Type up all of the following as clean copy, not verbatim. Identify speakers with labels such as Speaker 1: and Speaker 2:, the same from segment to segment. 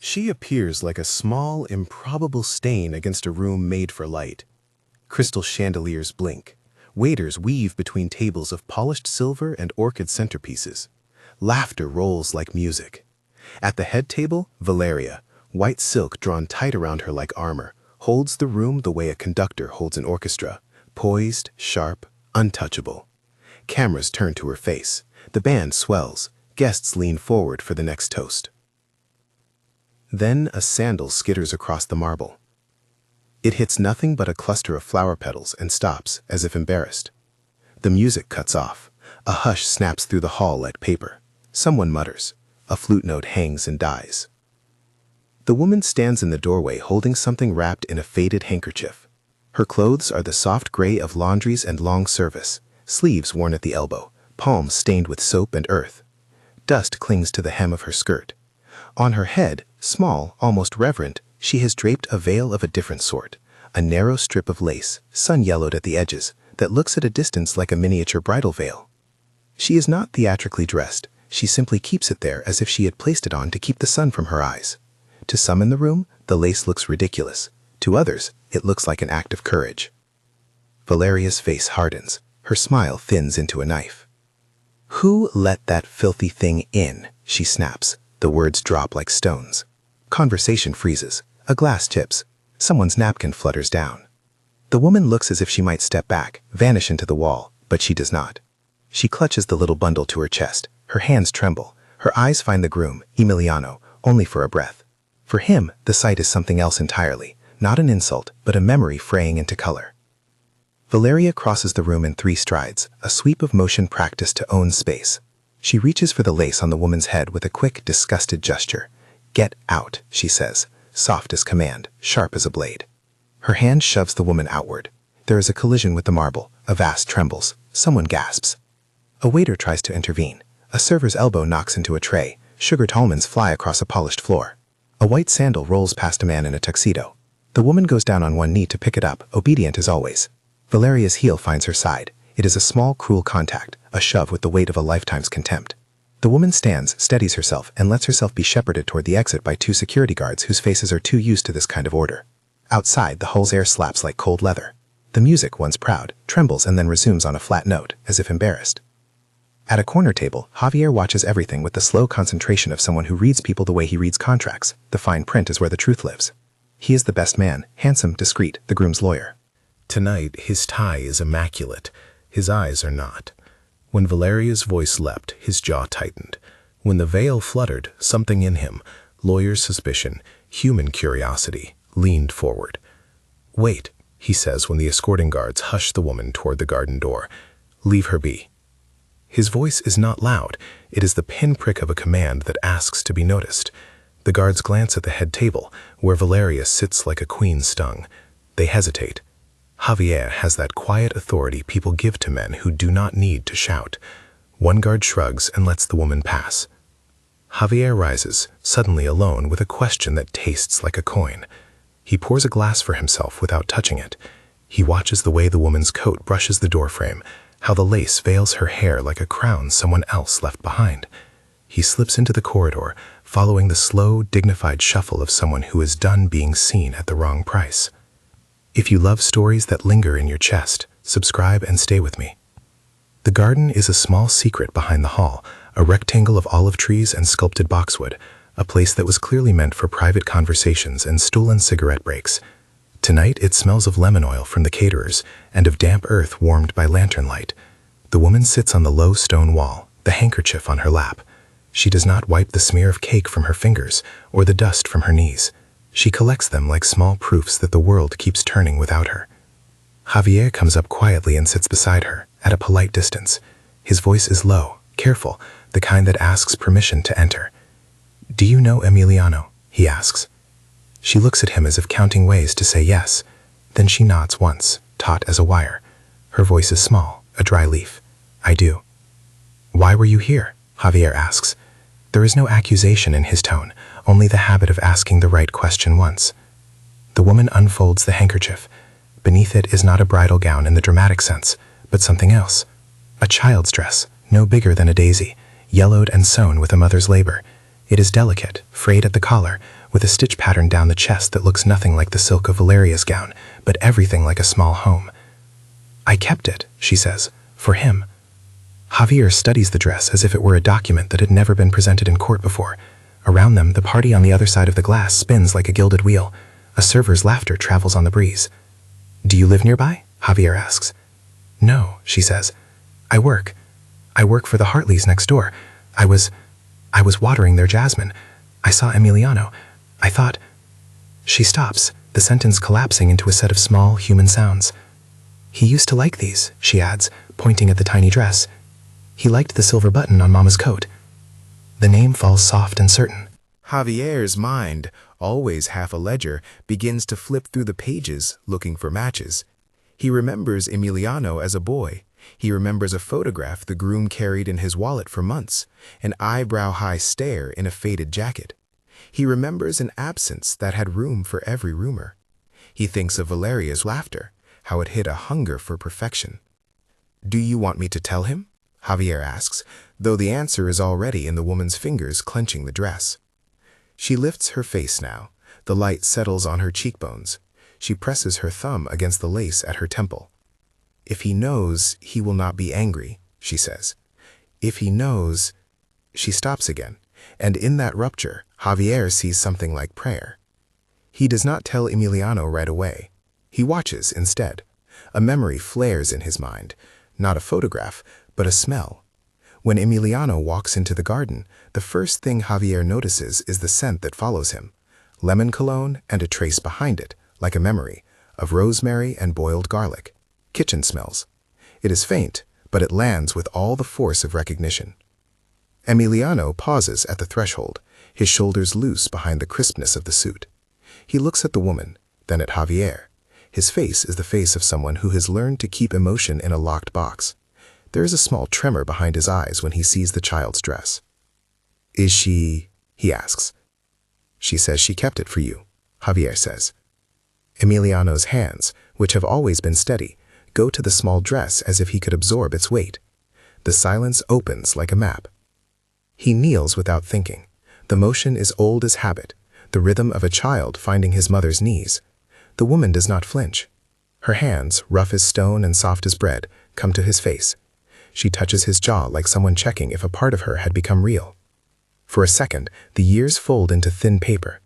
Speaker 1: She appears like a small, improbable stain against a room made for light. Crystal chandeliers blink. Waiters weave between tables of polished silver and orchid centerpieces. Laughter rolls like music. At the head table, Valeria, white silk drawn tight around her like armor, holds the room the way a conductor holds an orchestra, poised, sharp, untouchable. Cameras turn to her face. The band swells. Guests lean forward for the next toast. Then a sandal skitters across the marble. It hits nothing but a cluster of flower petals and stops, as if embarrassed. The music cuts off. A hush snaps through the hall like paper. Someone mutters. A flute note hangs and dies. The woman stands in the doorway holding something wrapped in a faded handkerchief. Her clothes are the soft gray of laundries and long service, sleeves worn at the elbow, palms stained with soap and earth. Dust clings to the hem of her skirt. On her head, small, almost reverent, she has draped a veil of a different sort, a narrow strip of lace, sun-yellowed at the edges, that looks at a distance like a miniature bridal veil. She is not theatrically dressed. She simply keeps it there as if she had placed it on to keep the sun from her eyes. To some in the room, the lace looks ridiculous. To others, it looks like an act of courage. Valeria's face hardens. Her smile thins into a knife. "Who let that filthy thing in?" she snaps. The words drop like stones. Conversation freezes. A glass tips. Someone's napkin flutters down. The woman looks as if she might step back, vanish into the wall, but she does not. She clutches the little bundle to her chest. Her hands tremble. Her eyes find the groom, Emiliano, only for a breath. For him, the sight is something else entirely. Not an insult, but a memory fraying into color. Valeria crosses the room in 3 strides, a sweep of motion practiced to own space. She reaches for the lace on the woman's head with a quick, disgusted gesture. "Get out," she says, soft as command, sharp as a blade. Her hand shoves the woman outward. There is a collision with the marble. A vase trembles. Someone gasps. A waiter tries to intervene. A server's elbow knocks into a tray. Sugared almonds fly across a polished floor. A white sandal rolls past a man in a tuxedo. The woman goes down on one knee to pick it up, obedient as always. Valeria's heel finds her side. It is a small, cruel contact, a shove with the weight of a lifetime's contempt. The woman stands, steadies herself, and lets herself be shepherded toward the exit by 2 security guards whose faces are too used to this kind of order. Outside, the hall's air slaps like cold leather. The music, once proud, trembles and then resumes on a flat note, as if embarrassed. At a corner table, Javier watches everything with the slow concentration of someone who reads people the way he reads contracts. The fine print is where the truth lives. He is the best man, handsome, discreet, the groom's lawyer.
Speaker 2: Tonight, his tie is immaculate. His eyes are not. When Valeria's voice leapt, his jaw tightened. When the veil fluttered, something in him, lawyer's suspicion, human curiosity, leaned forward. "Wait," he says when the escorting guards hush the woman toward the garden door. "Leave her be." His voice is not loud. It is the pinprick of a command that asks to be noticed. The guards glance at the head table, where Valeria sits like a queen stung. They hesitate. Javier has that quiet authority people give to men who do not need to shout. One guard shrugs and lets the woman pass. Javier rises, suddenly alone with a question that tastes like a coin. He pours a glass for himself without touching it. He watches the way the woman's coat brushes the doorframe, how the lace veils her hair like a crown someone else left behind. He slips into the corridor, following the slow, dignified shuffle of someone who is done being seen at the wrong price. If you love stories that linger in your chest, subscribe and stay with me. The garden is a small secret behind the hall, a rectangle of olive trees and sculpted boxwood, a place that was clearly meant for private conversations and stolen cigarette breaks. Tonight it smells of lemon oil from the caterers and of damp earth warmed by lantern light. The woman sits on the low stone wall, the handkerchief on her lap. She does not wipe the smear of cake from her fingers or the dust from her knees. She collects them like small proofs that the world keeps turning without her. Javier comes up quietly and sits beside her, at a polite distance. His voice is low, careful, the kind that asks permission to enter. "Do you know Emiliano?" he asks. She looks at him as if counting ways to say yes. Then she nods once, taut as a wire. Her voice is small, a dry leaf. "I do." "Why were you here?" Javier asks. There is no accusation in his tone, only the habit of asking the right question once. The woman unfolds the handkerchief. Beneath it is not a bridal gown in the dramatic sense, but something else. A child's dress, no bigger than a daisy, yellowed and sewn with a mother's labor. It is delicate, frayed at the collar, with a stitch pattern down the chest that looks nothing like the silk of Valeria's gown, but everything like a small home. "I kept it," she says, "for him." Javier studies the dress as if it were a document that had never been presented in court before. Around them, the party on the other side of the glass spins like a gilded wheel. A server's laughter travels on the breeze. "Do you live nearby?" Javier asks. "No," she says. I work for the Hartleys next door. I was watering their jasmine. I saw Emiliano. I thought—" She stops, the sentence collapsing into a set of small human sounds. "He used to like these," she adds, pointing at the tiny dress. "He liked the silver button on Mama's coat." The name falls soft and certain.
Speaker 1: Javier's mind, always half a ledger, begins to flip through the pages, looking for matches. He remembers Emiliano as a boy. He remembers a photograph the groom carried in his wallet for months, an eyebrow-high stare in a faded jacket. He remembers an absence that had room for every rumor. He thinks of Valeria's laughter, how it hid a hunger for perfection. "Do you want me to tell him?" Javier asks, though the answer is already in the woman's fingers clenching the dress. She lifts her face now. The light settles on her cheekbones. She presses her thumb against the lace at her temple. "If he knows, he will not be angry," she says. "If he knows—" She stops again, and in that rupture, Javier sees something like prayer. He does not tell Emiliano right away. He watches instead. A memory flares in his mind, not a photograph, but a smell. When Emiliano walks into the garden, the first thing Javier notices is the scent that follows him, lemon cologne and a trace behind it, like a memory, of rosemary and boiled garlic. Kitchen smells. It is faint, but it lands with all the force of recognition. Emiliano pauses at the threshold, his shoulders loose behind the crispness of the suit. He looks at the woman, then at Javier. His face is the face of someone who has learned to keep emotion in a locked box. There is a small tremor behind his eyes when he sees the child's dress. "Is she—" he asks. "She says she kept it for you," Javier says. Emiliano's hands, which have always been steady, go to the small dress as if he could absorb its weight. The silence opens like a map. He kneels without thinking. The motion is old as habit, the rhythm of a child finding his mother's knees. The woman does not flinch. Her hands, rough as stone and soft as bread, come to his face. She touches his jaw like someone checking if a part of her had become real. For a second, the years fold into thin paper.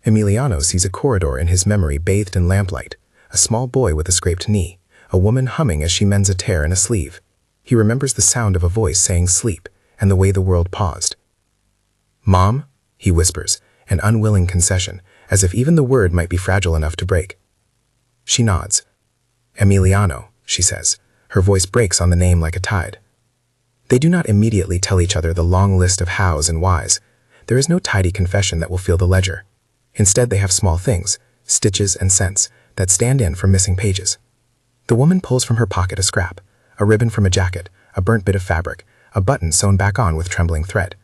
Speaker 1: Emiliano sees a corridor in his memory bathed in lamplight, a small boy with a scraped knee, a woman humming as she mends a tear in a sleeve. He remembers the sound of a voice saying sleep and the way the world paused. "Mom?" he whispers, an unwilling concession, as if even the word might be fragile enough to break. She nods. "Emiliano," she says. Her voice breaks on the name like a tide. They do not immediately tell each other the long list of hows and whys. There is no tidy confession that will fill the ledger. Instead, they have small things, stitches and scents, that stand in for missing pages. The woman pulls from her pocket a scrap, a ribbon from a jacket, a burnt bit of fabric, a button sewn back on with trembling thread.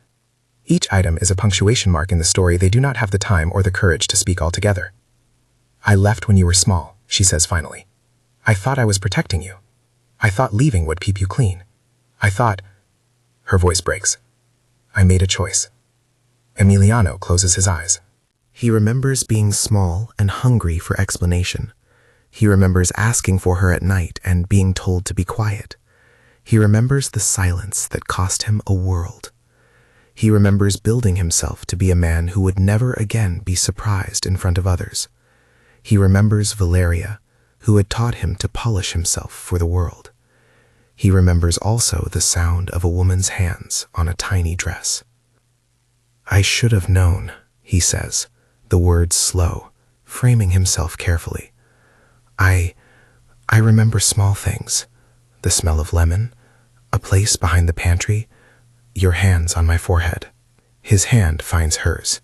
Speaker 1: Each item is a punctuation mark in the story they do not have the time or the courage to speak altogether. "I left when you were small," she says finally. "I thought I was protecting you. I thought leaving would keep you clean. I thought—" Her voice breaks. "I made a choice." Emiliano closes his eyes. He remembers being small and hungry for explanation. He remembers asking for her at night and being told to be quiet. He remembers the silence that cost him a world. He remembers building himself to be a man who would never again be surprised in front of others. He remembers Valeria, who had taught him to polish himself for the world. He remembers also the sound of a woman's hands on a tiny dress. "I should have known," he says, the words slow, framing himself carefully. I remember small things, the smell of lemon, a place behind the pantry, your hands on my forehead." His hand finds hers.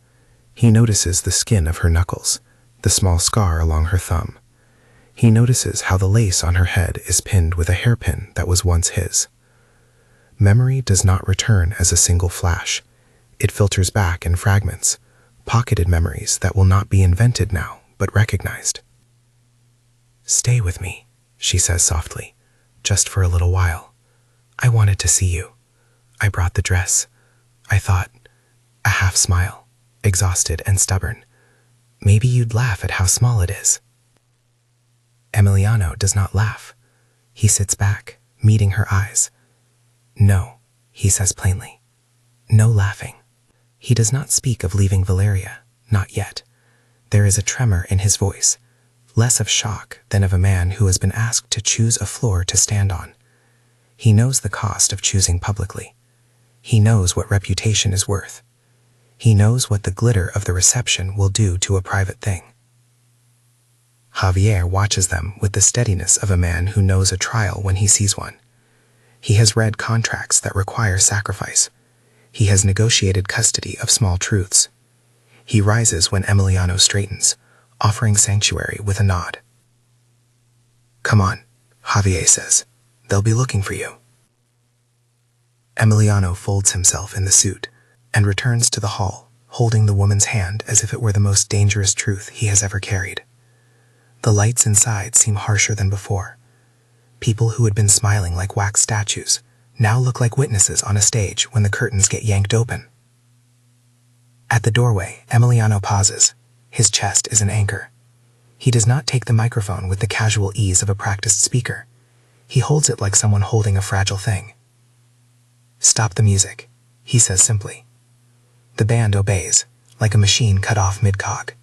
Speaker 1: He notices the skin of her knuckles, the small scar along her thumb. He notices how the lace on her head is pinned with a hairpin that was once his. Memory does not return as a single flash. It filters back in fragments, pocketed memories that will not be invented now, but recognized. "Stay with me," she says softly, "just for a little while. I wanted to see you. I brought the dress. I thought—" A half smile, exhausted and stubborn,
Speaker 3: Maybe you'd laugh at how small it is." Emiliano does not laugh. He sits back, meeting her eyes. "No," he says plainly. "No laughing." He does not speak of leaving Valeria, not yet. There is a tremor in his voice, less of shock than of a man who has been asked to choose a floor to stand on. He knows the cost of choosing publicly. He knows what reputation is worth. He knows what the glitter of the reception will do to a private thing. Javier watches them with the steadiness of a man who knows a trial when he sees one. He has read contracts that require sacrifice. He has negotiated custody of small truths. He rises when Emiliano straightens, offering sanctuary with a nod. "Come on," Javier says. "They'll be looking for you." Emiliano folds himself in the suit and returns to the hall, holding the woman's hand as if it were the most dangerous truth he has ever carried. The lights inside seem harsher than before. People who had been smiling like wax statues now look like witnesses on a stage when the curtains get yanked open. At the doorway, Emiliano pauses. His chest is an anchor. He does not take the microphone with the casual ease of a practiced speaker. He holds it like someone holding a fragile thing. "Stop the music," he says simply. The band obeys, like a machine cut off mid-cog.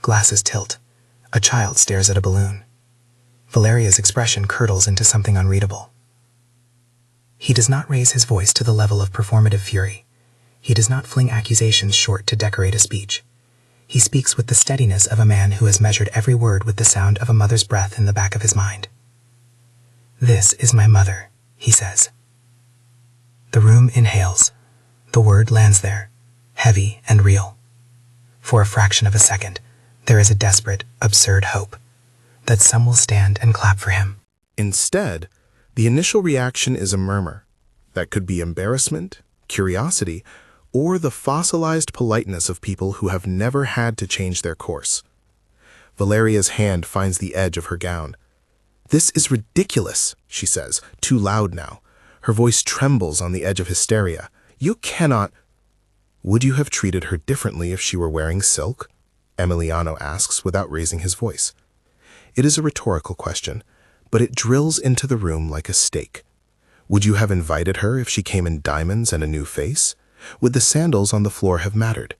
Speaker 3: Glasses tilt. A child stares at a balloon. Valeria's expression curdles into something unreadable. He does not raise his voice to the level of performative fury. He does not fling accusations short to decorate a speech. He speaks with the steadiness of a man who has measured every word with the sound of a mother's breath in the back of his mind. "This is my mother," he says. The room inhales. The word lands there, heavy and real. For a fraction of a second, there is a desperate, absurd hope that some will stand and clap for him.
Speaker 2: Instead, the initial reaction is a murmur that could be embarrassment, curiosity, or the fossilized politeness of people who have never had to change their course. Valeria's hand finds the edge of her gown. "This is ridiculous," she says, too loud now. Her voice trembles on the edge of hysteria. "You cannot—" "Would you have treated her differently if she were wearing silk?" Emiliano asks without raising his voice. It is a rhetorical question, but it drills into the room like a stake. Would you have invited her if she came in diamonds and a new face? Would the sandals on the floor have mattered?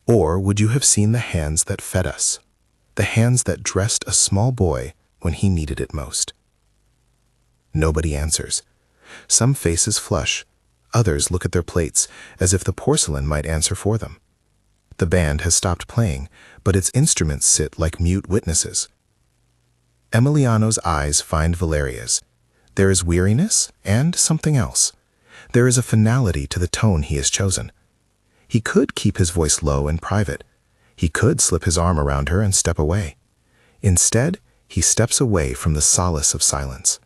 Speaker 2: Or would you have seen the hands that fed us? The hands that dressed a small boy when he needed it most? Nobody answers. Some faces flush. Others look at their plates as if the porcelain might answer for them. The band has stopped playing, but its instruments sit like mute witnesses. Emiliano's eyes find Valeria's. There is weariness and something else. There is a finality to the tone he has chosen. He could keep his voice low and private. He could slip his arm around her and step away. Instead, he steps away from the solace of silence.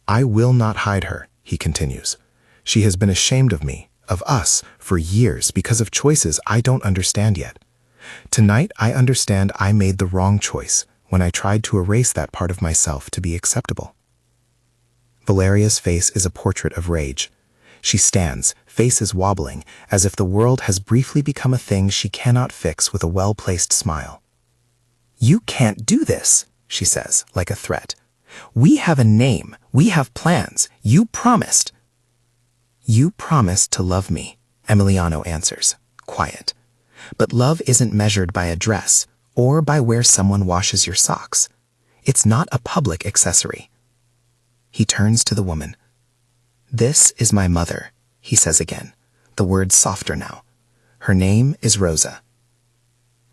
Speaker 2: "I will not hide her," he continues. "She has been ashamed of me, of us, for years because of choices I don't understand yet. Tonight, I understand I made the wrong choice when I tried to erase that part of myself to be acceptable." Valeria's face is a portrait of rage. She stands, faces wobbling, as if the world has briefly become a thing she cannot fix with a well-placed smile. "You can't do this," she says, like a threat. "We have a name. We have plans. You promised." "You promised to love me," Emiliano answers, quiet. "But love isn't measured by a dress or by where someone washes your socks. It's not a public accessory." He turns to the woman. "This is my mother," he says again, the words softer now. "Her name is Rosa."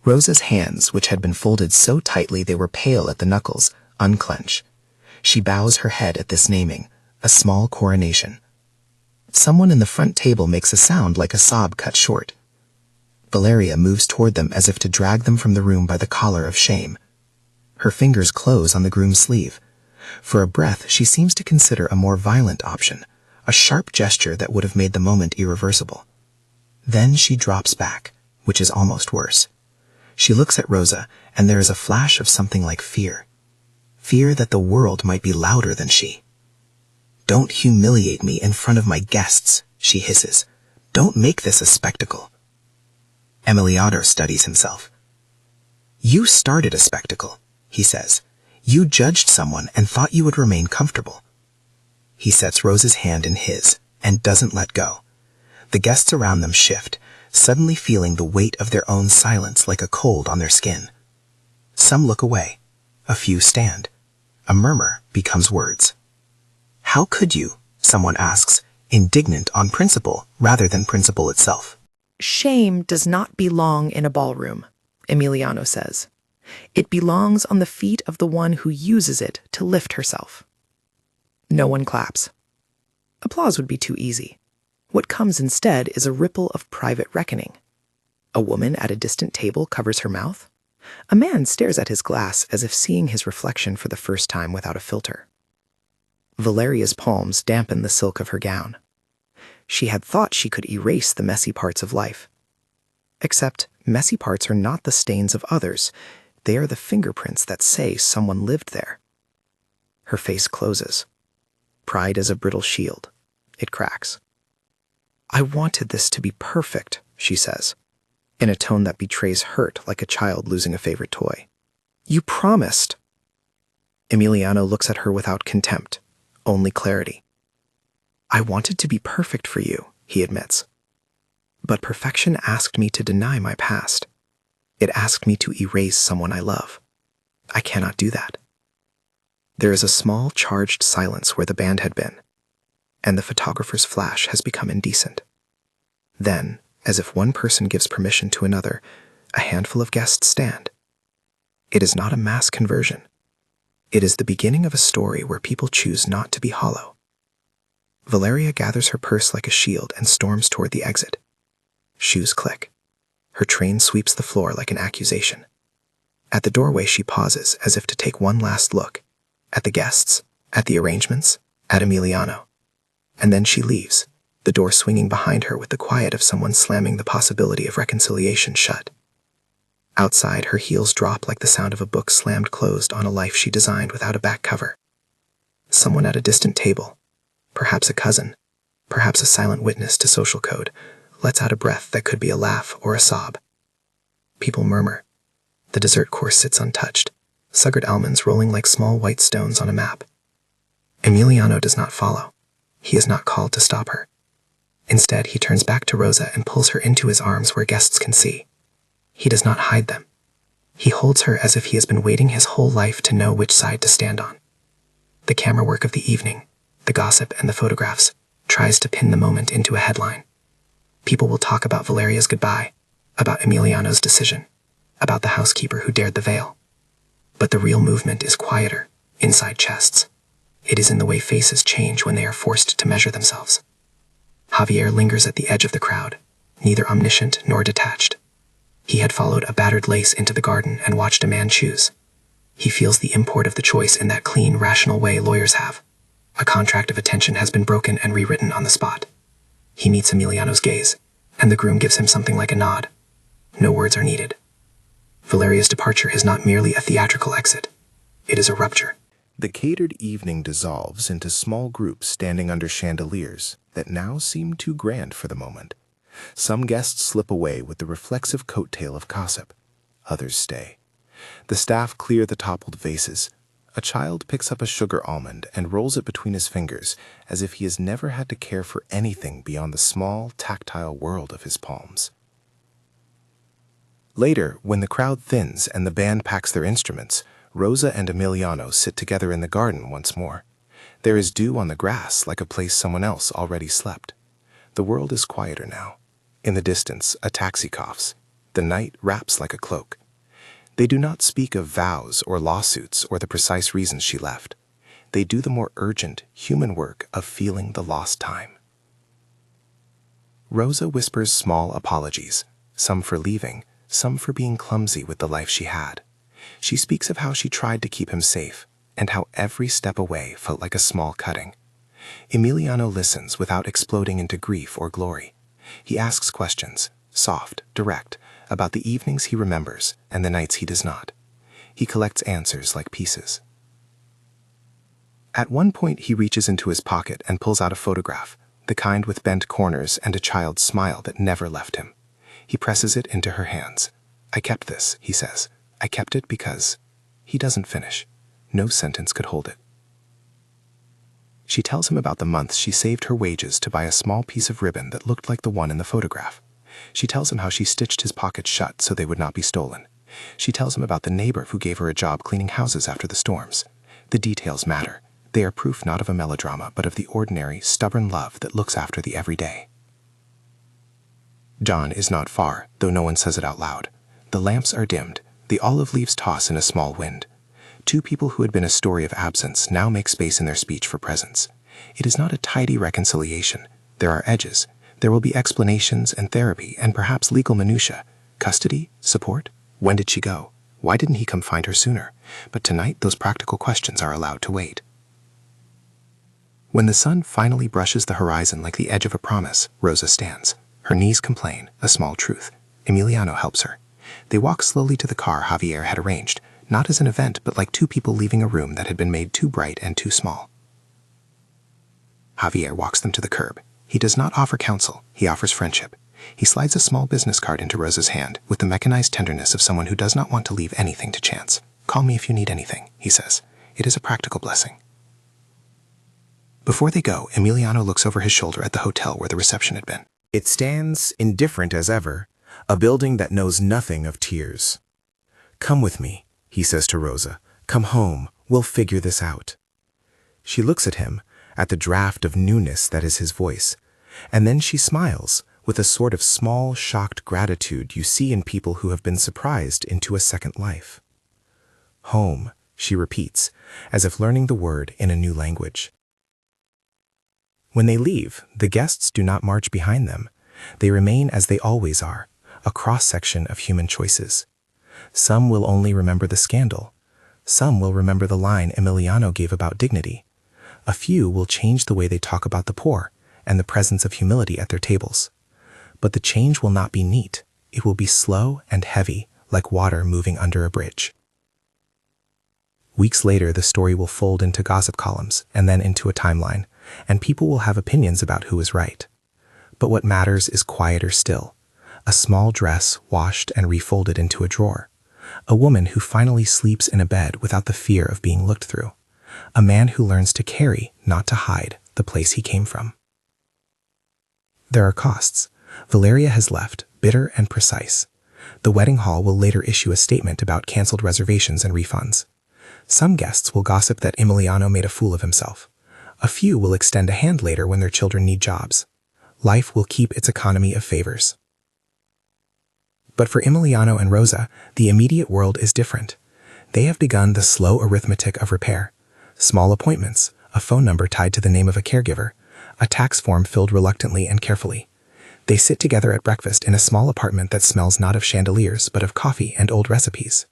Speaker 2: Rosa's hands, which had been folded so tightly they were pale at the knuckles, unclench. She bows her head at this naming, a small coronation. Someone in the front table makes a sound like a sob cut short. Valeria moves toward them as if to drag them from the room by the collar of shame. Her fingers close on the groom's sleeve. For a breath, she seems to consider a more violent option, a sharp gesture that would have made the moment irreversible. Then she drops back, which is almost worse. She looks at Rosa, and there is a flash of something like fear. Fear that the world might be louder than she. "Don't humiliate me in front of my guests," she hisses. "Don't make this a spectacle." Emiliano studies himself.
Speaker 3: "You started a spectacle," he says. "You judged someone and thought you would remain comfortable." He sets Rose's hand in his and doesn't let go. The guests around them shift, suddenly feeling the weight of their own silence like a cold on their skin. Some look away. A few stand. A murmur becomes words. "How could you?" someone asks, indignant on principle rather than principle itself.
Speaker 4: Shame does not belong in a ballroom, Emiliano says. It belongs on the feet of the one who uses it to lift herself. No one claps. Applause would be too easy. What comes instead is a ripple of private reckoning. A woman at a distant table covers her mouth. A man stares at his glass as if seeing his reflection for the first time without a filter. Valeria's palms dampen the silk of her gown. She had thought she could erase the messy parts of life. Except messy parts are not the stains of others. They are the fingerprints that say someone lived there. Her face closes. Pride is a brittle shield. It cracks. "I wanted this to be perfect," she says, in a tone that betrays hurt like a child losing a favorite toy. "You promised." Emiliano looks at her without contempt, only clarity. "I wanted to be perfect for you," he admits. "But perfection asked me to deny my past. It asked me to erase someone I love. I cannot do that." There is a small, charged silence where the band had been, and the photographer's flash has become indecent. Then, as if one person gives permission to another, a handful of guests stand. It is not a mass conversion. It is the beginning of a story where people choose not to be hollow. Valeria gathers her purse like a shield and storms toward the exit. Shoes click. Her train sweeps the floor like an accusation. At the doorway she pauses as if to take one last look, at the guests, at the arrangements, at Emiliano. And then she leaves, the door swinging behind her with the quiet of someone slamming the possibility of reconciliation shut. Outside, her heels drop like the sound of a book slammed closed on a life she designed without a back cover. Someone at a distant table, perhaps a cousin, perhaps a silent witness to social code, lets out a breath that could be a laugh or a sob. People murmur. The dessert course sits untouched, sugared almonds rolling like small white stones on a map. Emiliano does not follow. He is not called to stop her. Instead, he turns back to Rosa and pulls her into his arms where guests can see. He does not hide them. He holds her as if he has been waiting his whole life to know which side to stand on. The camera work of the evening, the gossip and the photographs, tries to pin the moment into a headline. People will talk about Valeria's goodbye, about Emiliano's decision, about the housekeeper who dared the veil. But the real movement is quieter, inside chests. It is in the way faces change when they are forced to measure themselves. Javier lingers at the edge of the crowd, neither omniscient nor detached. He had followed a battered lace into the garden and watched a man choose. He feels the import of the choice in that clean, rational way lawyers have. A contract of attention has been broken and rewritten on the spot. He meets Emiliano's gaze, and the groom gives him something like a nod. No words are needed. Valeria's departure is not merely a theatrical exit. It is a rupture.
Speaker 1: The catered evening dissolves into small groups standing under chandeliers that now seem too grand for the moment. Some guests slip away with the reflexive coattail of gossip. Others stay. The staff clear the toppled vases. A child picks up a sugar almond and rolls it between his fingers as if he has never had to care for anything beyond the small, tactile world of his palms. Later, when the crowd thins and the band packs their instruments, Rosa and Emiliano sit together in the garden once more. There is dew on the grass like a place someone else already slept. The world is quieter now. In the distance, a taxi coughs. The night wraps like a cloak. They do not speak of vows or lawsuits or the precise reasons she left. They do the more urgent, human work of feeling the lost time. Rosa whispers small apologies, some for leaving, some for being clumsy with the life she had. She speaks of how she tried to keep him safe, and how every step away felt like a small cutting. Emiliano listens without exploding into grief or glory. He asks questions, soft, direct, about the evenings he remembers and the nights he does not. He collects answers like pieces. At one point he reaches into his pocket and pulls out a photograph, the kind with bent corners and a child's smile that never left him. He presses it into her hands. "I kept this," he says.
Speaker 3: I kept it because he doesn't finish. No sentence could hold it. She tells him about the months she saved her wages to buy a small piece of ribbon that looked like the one in the photograph. She tells him how she stitched his pockets shut so they would not be stolen. She tells him about the neighbor who gave her a job cleaning houses after the storms. The details matter. They are proof not of a melodrama, but of the ordinary, stubborn love that looks after the everyday. John is not far, though no one says it out loud. The lamps are dimmed. The olive leaves toss in a small wind. Two people who had been a story of absence now make space in their speech for presence. It is not a tidy reconciliation. There are edges. There will be explanations and therapy and perhaps legal minutiae. Custody? Support? When did she go? Why didn't he come find her sooner? But tonight, those practical questions are allowed to wait. When the sun finally brushes the horizon like the edge of a promise, Rosa stands. Her knees complain, a small truth. Emiliano helps her. They walk slowly to the car Javier had arranged, not as an event, but like two people leaving a room that had been made too bright and too small. Javier walks them to the curb. He does not offer counsel, he offers friendship. He slides a small business card into Rosa's hand with the mechanized tenderness of someone who does not want to leave anything to chance. Call me if you need anything, he says. It is a practical blessing. Before they go, Emiliano looks over his shoulder at the hotel where the reception had been.
Speaker 1: It stands indifferent as ever, a building that knows nothing of tears. Come with me, he says to Rosa. Come home, we'll figure this out. She looks at him, at the draft of newness that is his voice, and then she smiles with a sort of small, shocked gratitude you see in people who have been surprised into a second life. Home, she repeats, as if learning the word in a new language. When they leave, the guests do not march behind them. They remain as they always are, a cross-section of human choices. Some will only remember the scandal. Some will remember the line Emiliano gave about dignity. A few will change the way they talk about the poor and the presence of humility at their tables. But the change will not be neat. It will be slow and heavy, like water moving under a bridge. Weeks later, the story will fold into gossip columns and then into a timeline, and people will have opinions about who is right. But what matters is quieter still. A small dress washed and refolded into a drawer. A woman who finally sleeps in a bed without the fear of being looked through. A man who learns to carry, not to hide, the place he came from. There are costs. Valeria has left, bitter and precise. The wedding hall will later issue a statement about canceled reservations and refunds. Some guests will gossip that Emiliano made a fool of himself. A few will extend a hand later when their children need jobs. Life will keep its economy of favors. But for Emiliano and Rosa, the immediate world is different. They have begun the slow arithmetic of repair. Small appointments, a phone number tied to the name of a caregiver, a tax form filled reluctantly and carefully. They sit together at breakfast in a small apartment that smells not of chandeliers but of coffee and old recipes.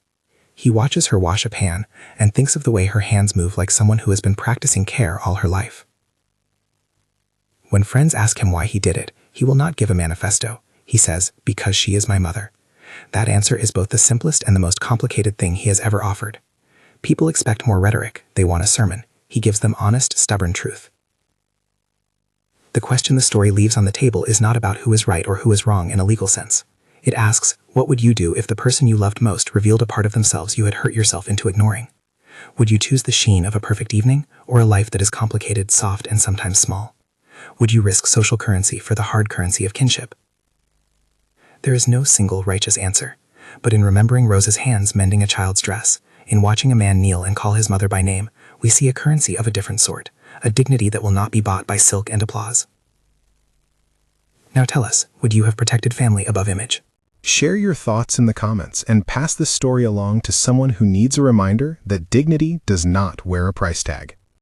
Speaker 1: He watches her wash a pan and thinks of the way her hands move like someone who has been practicing care all her life. When friends ask him why he did it, he will not give a manifesto. He says, because she is my mother. That answer is both the simplest and the most complicated thing he has ever offered. People expect more rhetoric. They want a sermon. He gives them honest, stubborn truth. The question the story leaves on the table is not about who is right or who is wrong in a legal sense. It asks, what would you do if the person you loved most revealed a part of themselves you had hurt yourself into ignoring? Would you choose the sheen of a perfect evening or a life that is complicated, soft, and sometimes small? Would you risk social currency for the hard currency of kinship? There is no single righteous answer, but in remembering Rosa's hands mending a child's dress, in watching a man kneel and call his mother by name, we see a currency of a different sort, a dignity that will not be bought by silk and applause. Now tell us, would you have protected family above image?
Speaker 2: Share your thoughts in the comments and pass this story along to someone who needs a reminder that dignity does not wear a price tag.